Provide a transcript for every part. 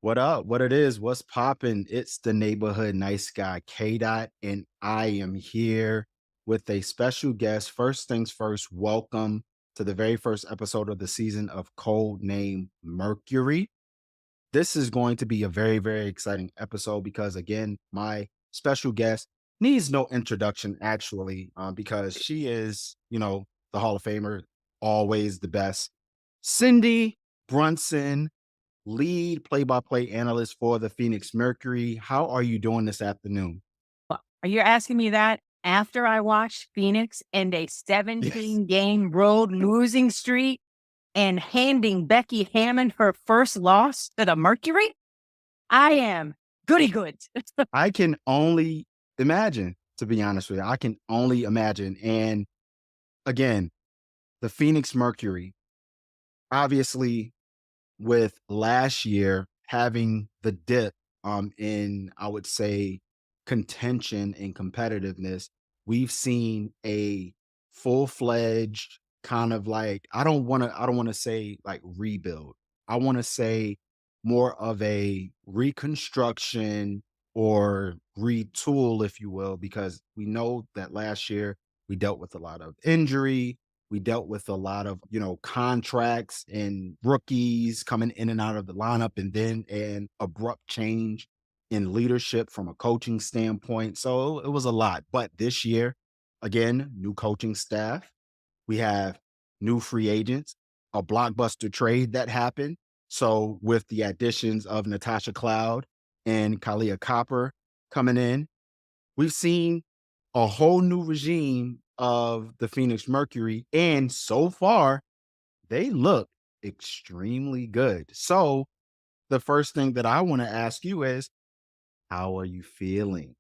What up? What it is? What's popping? It's the neighborhood nice guy, K Dot, and I am here with a special guest. First things first, welcome to the very first episode of the season of Codename Mercury. This is going to be a very, very exciting episode because, again, my special guest needs no introduction, actually, because she is, the Hall of Famer, always the best. Cindy Brunson, lead play-by-play analyst for the Phoenix Mercury. How are you doing this afternoon? Are you asking me that after I watched Phoenix end a Yes. 17-game road losing streak and handing Becky Hammond her first loss to the Mercury? I am goody good. I can only imagine, to be honest with you. I can only imagine. And again, the Phoenix Mercury, obviously, with last year having the dip in, I would say, contention and competitiveness, we've seen a full-fledged kind of like, I don't want to say like rebuild. I want to say more of a reconstruction or retool, if you will, because we know that last year we dealt with a lot of injury. We dealt with a lot of, contracts and rookies coming in and out of the lineup, and then an abrupt change in leadership from a coaching standpoint. So it was a lot. But this year, again, new coaching staff. We have new free agents, a blockbuster trade that happened. So with the additions of Natasha Cloud and Kahleah Copper coming in, we've seen a whole new regime of the Phoenix Mercury, and so far, they look extremely good. So, the first thing that I wanna ask you is, how are you feeling?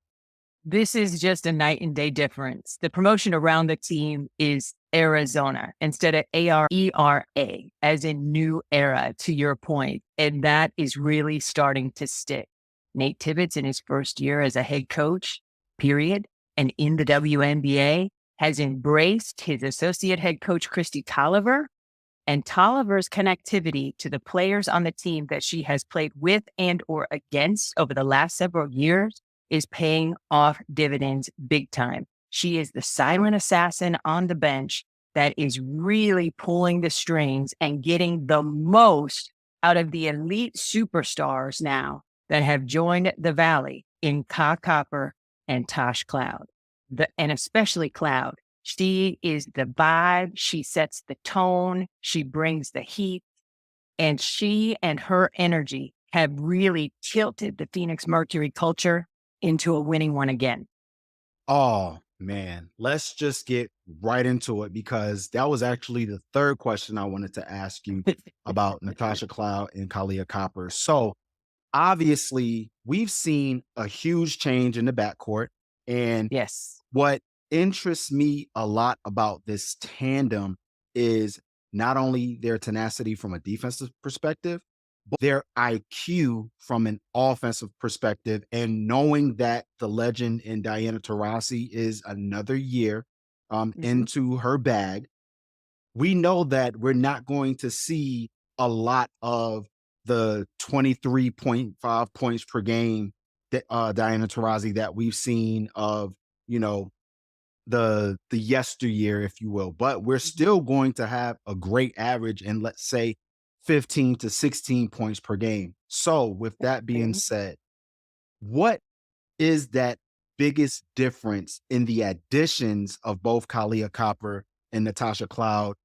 This is just a night and day difference. The promotion around the team is Arizona instead of ARERA, as in new era, to your point. And that is really starting to stick. Nate Tibbetts, in his first year as a head coach, period, and in the WNBA, has embraced his associate head coach, Kristi Tolliver, and Tolliver's connectivity to the players on the team that she has played with and or against over the last several years is paying off dividends big time. She is the silent assassin on the bench that is really pulling the strings and getting the most out of the elite superstars now that have joined the Valley in Ka Copper and Tosh Cloud, and especially Cloud. She is the vibe. She sets the tone. She brings the heat. And she and her energy have really tilted the Phoenix Mercury culture into a winning one again. Oh, man, let's just get right into it because that was actually the third question I wanted to ask you about Natasha Cloud and Kahleah Copper. So, obviously, we've seen a huge change in the backcourt, and Yes. what interests me a lot about this tandem is not only their tenacity from a defensive perspective, but their IQ from an offensive perspective. And knowing that the legend in Diana Taurasi is another year Mhm. into her bag, we know that we're not going to see a lot of the 23.5 points per game that Diana Taurasi that we've seen of, you know, the yesteryear, if you will, but we're Mhm. still going to have a great average in, let's say, 15 to 16 points per game. So, with that being Okay. said, what is that biggest difference in the additions of both Kahleah Copper and Natasha Cloud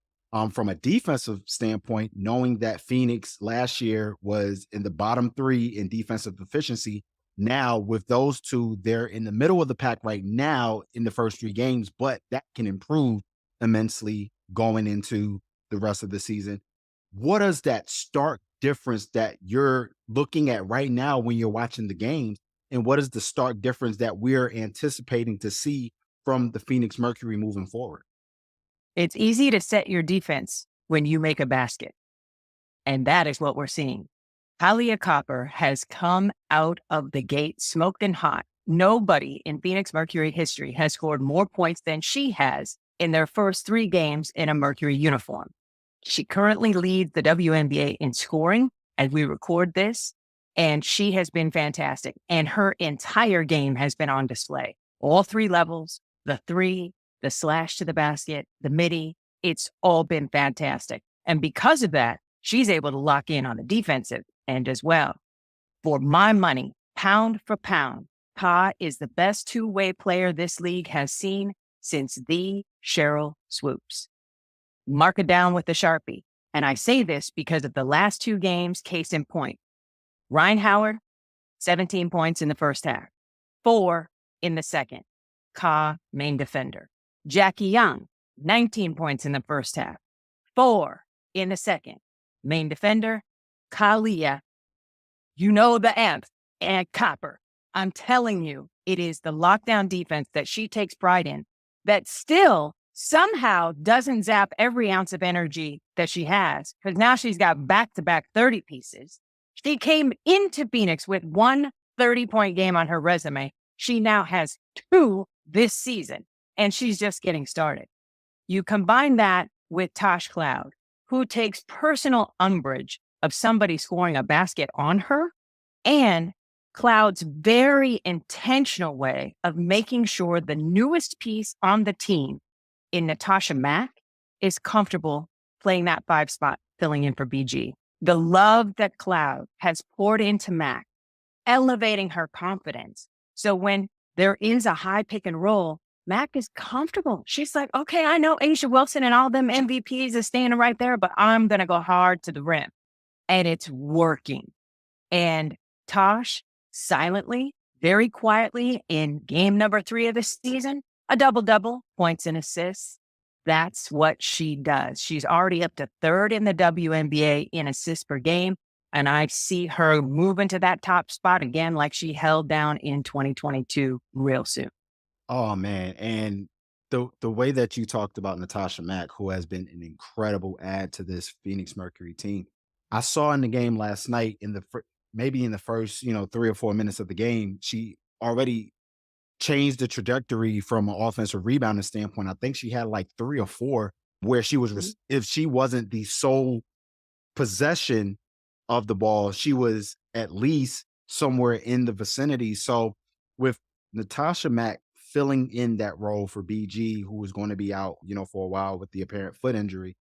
from a defensive standpoint, knowing that Phoenix last year was in the bottom three in defensive efficiency? Now, with those two, they're in the middle of the pack right now in the first three games, but that can improve immensely going into the rest of the season. What is that stark difference that you're looking at right now when you're watching the games? And what is the stark difference that we're anticipating to see from the Phoenix Mercury moving forward? It's easy to set your defense when you make a basket. And that is what we're seeing. Kahleah Copper has come out of the gate smoking hot. Nobody in Phoenix Mercury history has scored more points than she has in their first three games in a Mercury uniform. She currently leads the WNBA in scoring as we record this. And she has been fantastic. And her entire game has been on display. All three levels, the three, the slash to the basket, the midi, it's all been fantastic. And because of that, she's able to lock in on the defensive end as well. For my money, pound for pound, Ka is the best two-way player this league has seen since the Cheryl Swoops. Mark it down with the Sharpie. And I say this because of the last two games, case in point. Ryan Howard, 17 points in the first half, 4 in the second. Ka, main defender. Jackie Young, 19 points in the first half, 4 in the second. Main defender. Kahleah, you know the amp, and Copper. I'm telling you, it is the lockdown defense that she takes pride in that still somehow doesn't zap every ounce of energy that she has, because now she's got back-to-back 30 pieces. She came into Phoenix with one 30-point game on her resume. She now has 2 this season, and she's just getting started. You combine that with Tosh Cloud, who takes personal umbrage of somebody scoring a basket on her, and Cloud's very intentional way of making sure the newest piece on the team in Natasha Mack is comfortable playing that 5 spot, filling in for BG. The love that Cloud has poured into Mack, elevating her confidence. So when there is a high pick and roll, Mack is comfortable. She's like, okay, I know Aisha Wilson and all them MVPs is standing right there, but I'm going to go hard to the rim. And it's working. And Tosh, silently, very quietly, in game number 3 of the season, a double-double, points and assists. That's what she does. She's already up to 3rd in the WNBA in assists per game. And I see her move into that top spot again, like she held down in 2022 real soon. Oh man. And the way that you talked about Natasha Mack, who has been an incredible add to this Phoenix Mercury team. I saw in the game last night maybe in the first, 3 or 4 minutes of the game, she already changed the trajectory from an offensive rebounding standpoint. I think she had like 3 or 4 where she was, if she wasn't the sole possession of the ball, she was at least somewhere in the vicinity. So with Natasha Mack filling in that role for BG, who was going to be out, for a while with the apparent foot injury,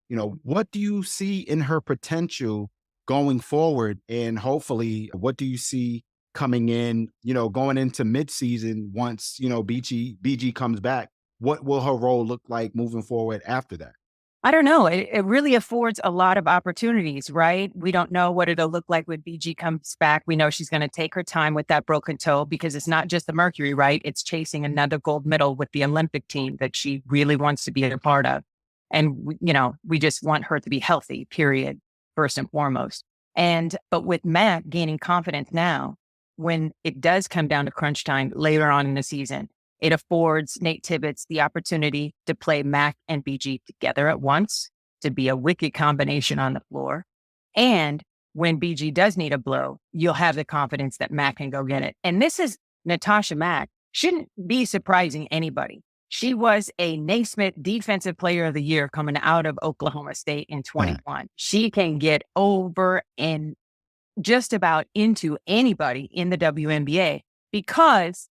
what do you see in her potential going forward? And hopefully, what do you see coming in, going into midseason once, BG comes back? What will her role look like moving forward after that? I don't know. It really affords a lot of opportunities, right? We don't know what it'll look like when BG comes back. We know she's going to take her time with that broken toe because it's not just the Mercury, right? It's chasing another gold medal with the Olympic team that she really wants to be a part of. And, we just want her to be healthy, period, first and foremost. But with Matt gaining confidence now, when it does come down to crunch time later on in the season, it affords Nate Tibbetts the opportunity to play Mack and BG together at once, to be a wicked combination on the floor. And when BG does need a blow, you'll have the confidence that Mack can go get it. And this is Natasha Mack. Shouldn't be surprising anybody. She was a Naismith Defensive Player of the Year coming out of Oklahoma State in 21. She can get over and just about into anybody in the WNBA because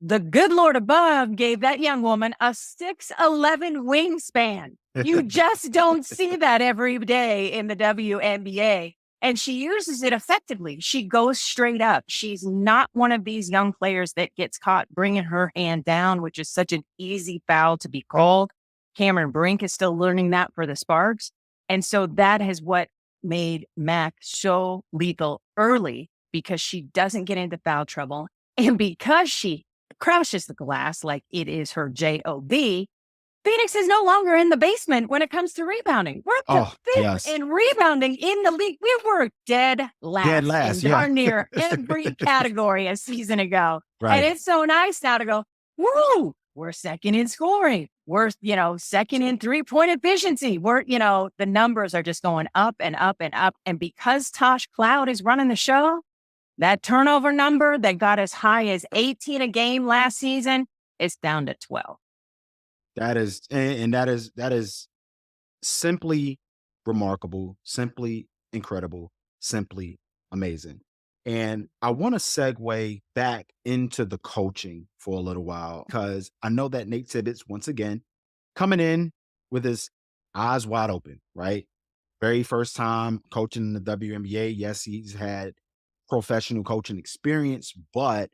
the good Lord above gave that young woman a 6'11" wingspan. You just don't see that every day in the WNBA. And she uses it effectively. She goes straight up. She's not one of these young players that gets caught bringing her hand down, which is such an easy foul to be called. Cameron Brink is still learning that for the Sparks. And so that is what made Mack so lethal early, because she doesn't get into foul trouble. And because she crashes the glass like it is her job, Phoenix is no longer in the basement when it comes to rebounding. We're the 5th in rebounding in the league. We were dead last darn near every category a season ago. Right. And it's so nice now to go, woo, we're 2nd in scoring. We're, 2nd in 3-point efficiency. We're, the numbers are just going up and up and up. And because Tosh Cloud is running the show, that turnover number that got as high as 18 a game last season is down to 12. That is simply remarkable, simply incredible, simply amazing. And I want to segue back into the coaching for a little while because I know that Nate Tibbetts, once again, coming in with his eyes wide open, right? Very first time coaching in the WNBA. Yes, he's had professional coaching experience, but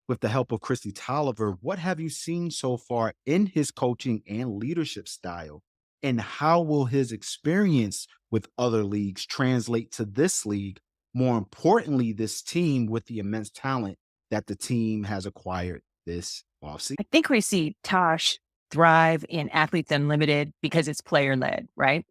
with the help of Kristi Tolliver, what have you seen so far in his coaching and leadership style? And how will his experience with other leagues translate to this league? More importantly, this team with the immense talent that the team has acquired this offseason. I think we see Tosh thrive in Athletes Unlimited because it's player led, right?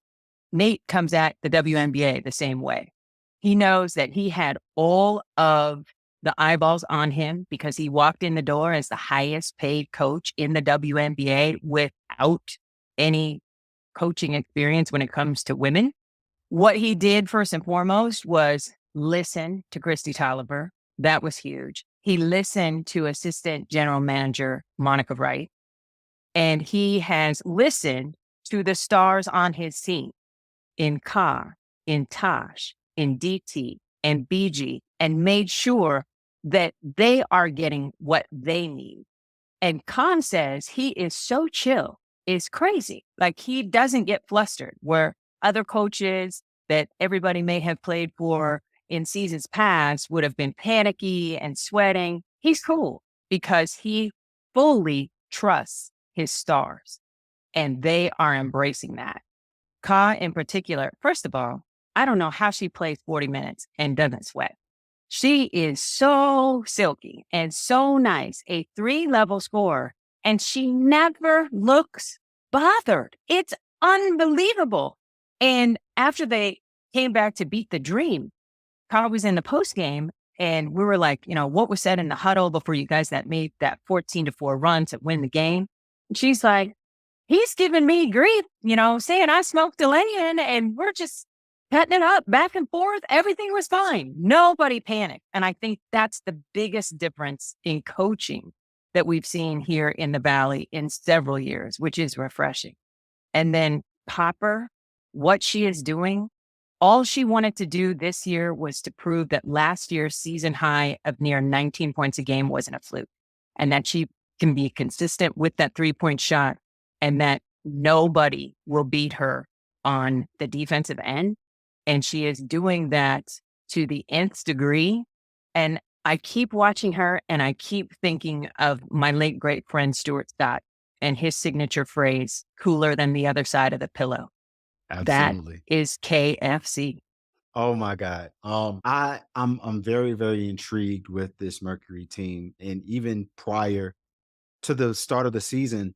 Nate comes at the WNBA the same way. He knows that he had all of the eyeballs on him because he walked in the door as the highest paid coach in the WNBA without any coaching experience when it comes to women. What he did first and foremost was listen to Kristi Tolliver. That was huge. He listened to assistant general manager Monica Wright, and he has listened to the stars on his team in Ka, in Tosh, in DT, and BG, and made sure that they are getting what they need. And Khan says he is so chill, it's crazy. Like he doesn't get flustered, where other coaches that everybody may have played for in seasons past would have been panicky and sweating. He's cool because he fully trusts his stars, and they are embracing that. Ka in particular, first of all, I don't know how she plays 40 minutes and doesn't sweat. She is so silky and so nice, a 3-level scorer, and she never looks bothered. It's unbelievable. And after they came back to beat the dream, Carl was in the post game, and we were like, what was said in the huddle before you guys that made that 14-4 run to win the game? And she's like, he's giving me grief, saying I smoked a land, and we're just cutting it up back and forth. Everything was fine. Nobody panicked. And I think that's the biggest difference in coaching that we've seen here in the Valley in several years, which is refreshing. And then Popper, what she is doing, all she wanted to do this year was to prove that last year's season high of near 19 points a game wasn't a fluke, and that she can be consistent with that 3-point shot, and that nobody will beat her on the defensive end. And she is doing that to the nth degree. And I keep watching her, and I keep thinking of my late great friend Stuart Scott and his signature phrase, cooler than the other side of the pillow. Absolutely. That is KFC. Oh my God. I'm very, very intrigued with this Mercury team. And even prior to the start of the season,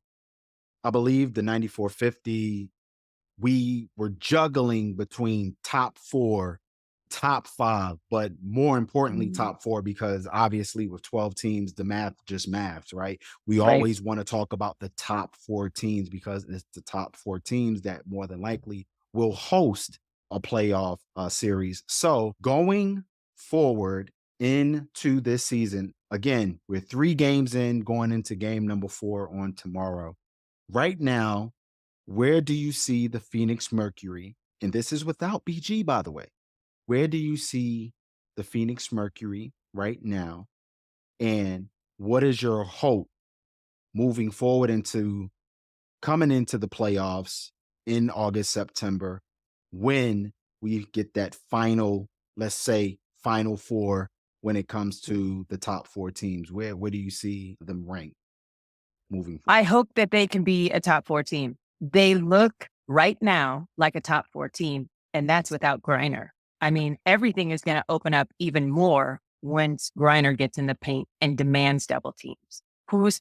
I believe the 9450, we were juggling between top 4, top 5, but more importantly, top 4, because obviously with 12 teams, the math just maths, right? We Right. always want to talk about the top 4 teams because it's the top 4 teams that more than likely will host a playoff series. So going forward into this season, again, we're 3 games in, going into game number 4 on tomorrow. Right now, where do you see the Phoenix Mercury? And this is without BG, by the way. Where do you see the Phoenix Mercury right now? And what is your hope moving forward into coming into the playoffs in August, September, when we get that final, let's say, final 4 when it comes to the top 4 teams? Where do you see them ranked moving forward? I hope that they can be a top 4 team. They look right now like a top 4 team, and that's without Griner. I mean, everything is going to open up even more once Griner gets in the paint and demands double teams. Who's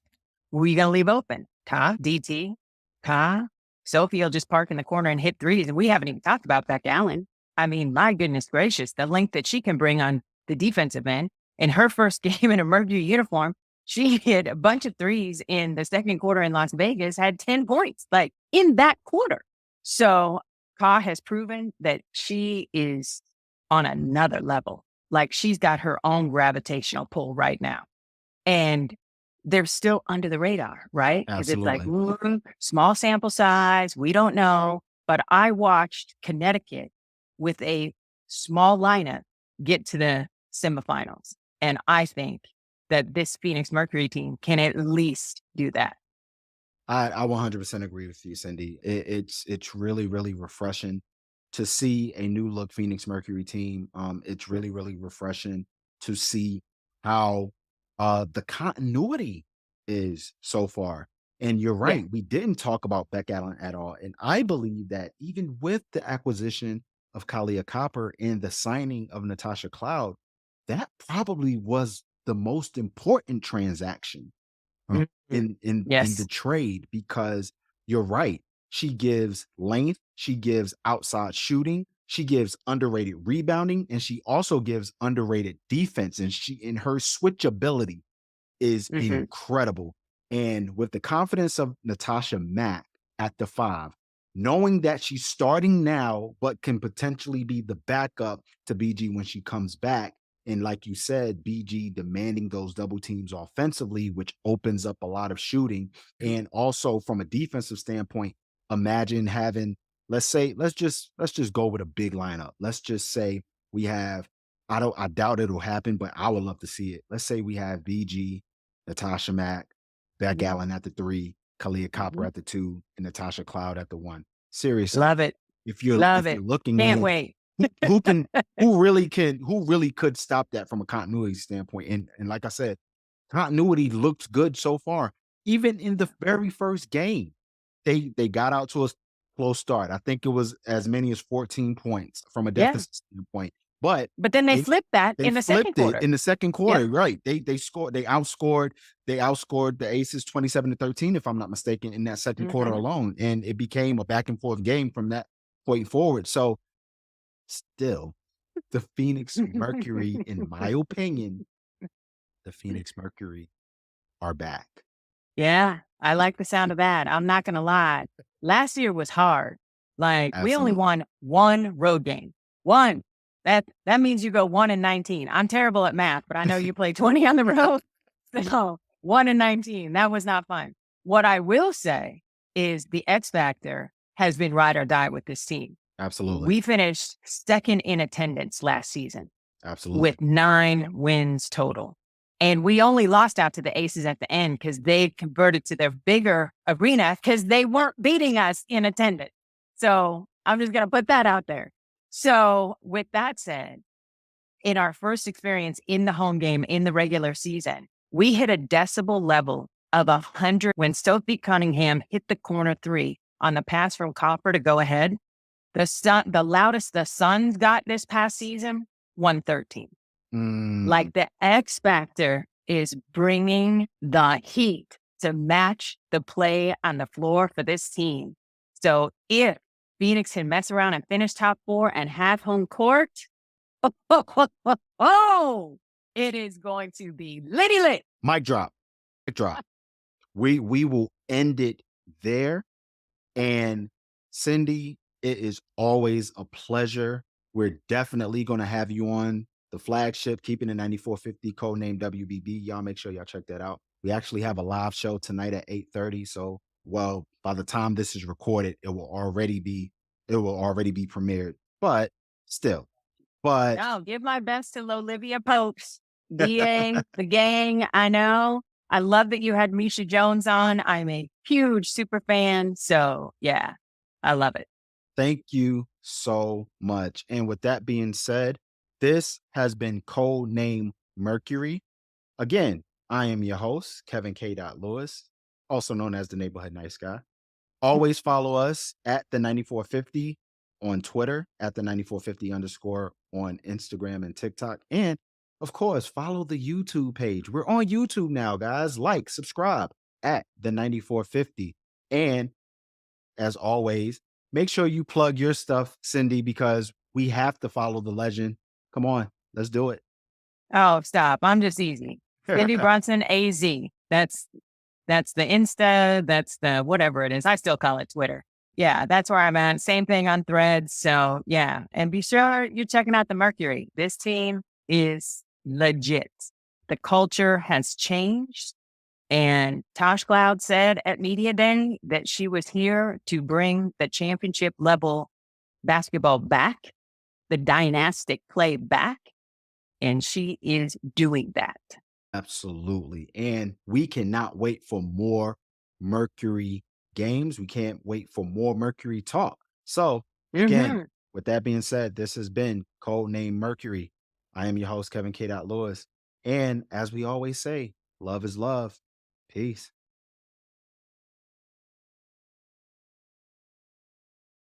we going to leave open? Ka, DT, Ka, Sophie will just park in the corner and hit threes. And we haven't even talked about Beck Allen. I mean, my goodness gracious, the length that she can bring on the defensive end. In her first game in a Mercury uniform, she hit a bunch of threes in the second quarter in Las Vegas, had 10 points, like in that quarter. So Ka has proven that she is on another level. Like she's got her own gravitational pull right now. And they're still under the radar, right? Because it's like, small sample size, we don't know. But I watched Connecticut with a small lineup get to the semifinals. And I think that this Phoenix Mercury team can at least do that. I 100% agree with you, Cindy. It's really, really refreshing to see a new look Phoenix Mercury team. It's really, really refreshing to see how the continuity is so far. And you're Yeah. right, we didn't talk about Beck Allen at all. And I believe that even with the acquisition of Kahleah Copper and the signing of Natasha Cloud, that probably was the most important transaction Mhm. in the Yes. trade, because you're right. She gives length, she gives outside shooting, she gives underrated rebounding, and she also gives underrated defense. And she in her switchability is Mhm. incredible. And with the confidence of Natasha Mack at the 5, knowing that she's starting now, but can potentially be the backup to BG when she comes back. And like you said, BG demanding those double teams offensively, which opens up a lot of shooting. And also from a defensive standpoint, imagine having, let's just go with a big lineup. Let's just say we have, I doubt it'll happen, but I would love to see it. Let's say we have BG, Natasha Mack, Beck Mhm. Allen at the 3, Kahleah Copper Mhm. at the 2, and Natasha Cloud at the 1. Seriously, Love it. if you're Love if it. you're looking, Can't man, wait. who really could stop that from a continuity standpoint? And like I said, continuity looks good so far. Even in the very first game, they got out to a close start. I think it was as many as 14 points from a Yeah. deficit standpoint, but But then they they flipped that they in the second flipped it quarter. in the second Yep. quarter, right? They outscored the Aces 27-13, if I'm not mistaken, in that second quarter Mhm. alone, and it became a back and forth game from that point forward. So still, the Phoenix Mercury, in my opinion, the Phoenix Mercury are back. Yeah, I like the sound of that. I'm not gonna lie. Last year was hard. Like, we only Absolutely. won 1 road game. 1. That means you go 1-19. I'm terrible at math, but I know you play 20 on the road. So 1-19. That was not fun. What I will say is the X factor has been ride or die with this team. Absolutely. We finished second in attendance last season Absolutely. with 9 wins total. And we only lost out to the Aces at the end because they converted to their bigger arena because they weren't beating us in attendance. So I'm just going to put that out there. So with that said, in our first experience in the home game in the regular season, we hit a decibel level of 100 when Sophie Cunningham hit the corner 3 on the pass from Copper to go ahead. The loudest the Suns got this past season, 113. Mm, Like, the X factor is bringing the heat to match the play on the floor for this team. So if Phoenix can mess around and finish top 4 and have home court, it is going to be litty lit. mic drop. Mic drop. We will end it there. And Cindy, it is always a pleasure. We're definitely going to have you on the flagship, Keeping It 9450, codename WBB. Y'all make sure y'all check that out. We actually have a live show tonight at 8:30. So, well, by the time this is recorded, it will already be premiered. But still, but No, give my best to Olivia Popes, DA, the gang. I know. I love that you had Misha Jones on. I'm a huge super fan. So yeah, I love it. thank you so much. And with that being said, this has been Codename Mercury. Again, I am your host, Kevin K. Lewis, also known as the Neighborhood Nice Guy. Always follow us at the 9450 on Twitter, at the 9450 underscore on Instagram and TikTok. And of course, follow the YouTube page. We're on YouTube now, guys. Like, subscribe at the 9450. And as always, make sure you plug your stuff, Cindy, because we have to follow the legend. Come on, let's do it. Oh, stop. I'm just easy. Cindy Brunson, AZ. That's the Insta. That's the whatever it is. I still call it Twitter. Yeah, that's where I'm at. Same thing on Threads. So yeah. And be sure you're checking out the Mercury. This team is legit. The culture has changed. And Tosh Cloud said at Media Day that she was here to bring the championship level basketball back, the dynastic play back. and she is doing that. Absolutely. And we cannot wait for more Mercury games. We can't wait for more Mercury talk. So, again, Mhm. with that being said, this has been Codename Mercury. I am your host, Kevin K. Lewis. And as we always say, love is love. Peace.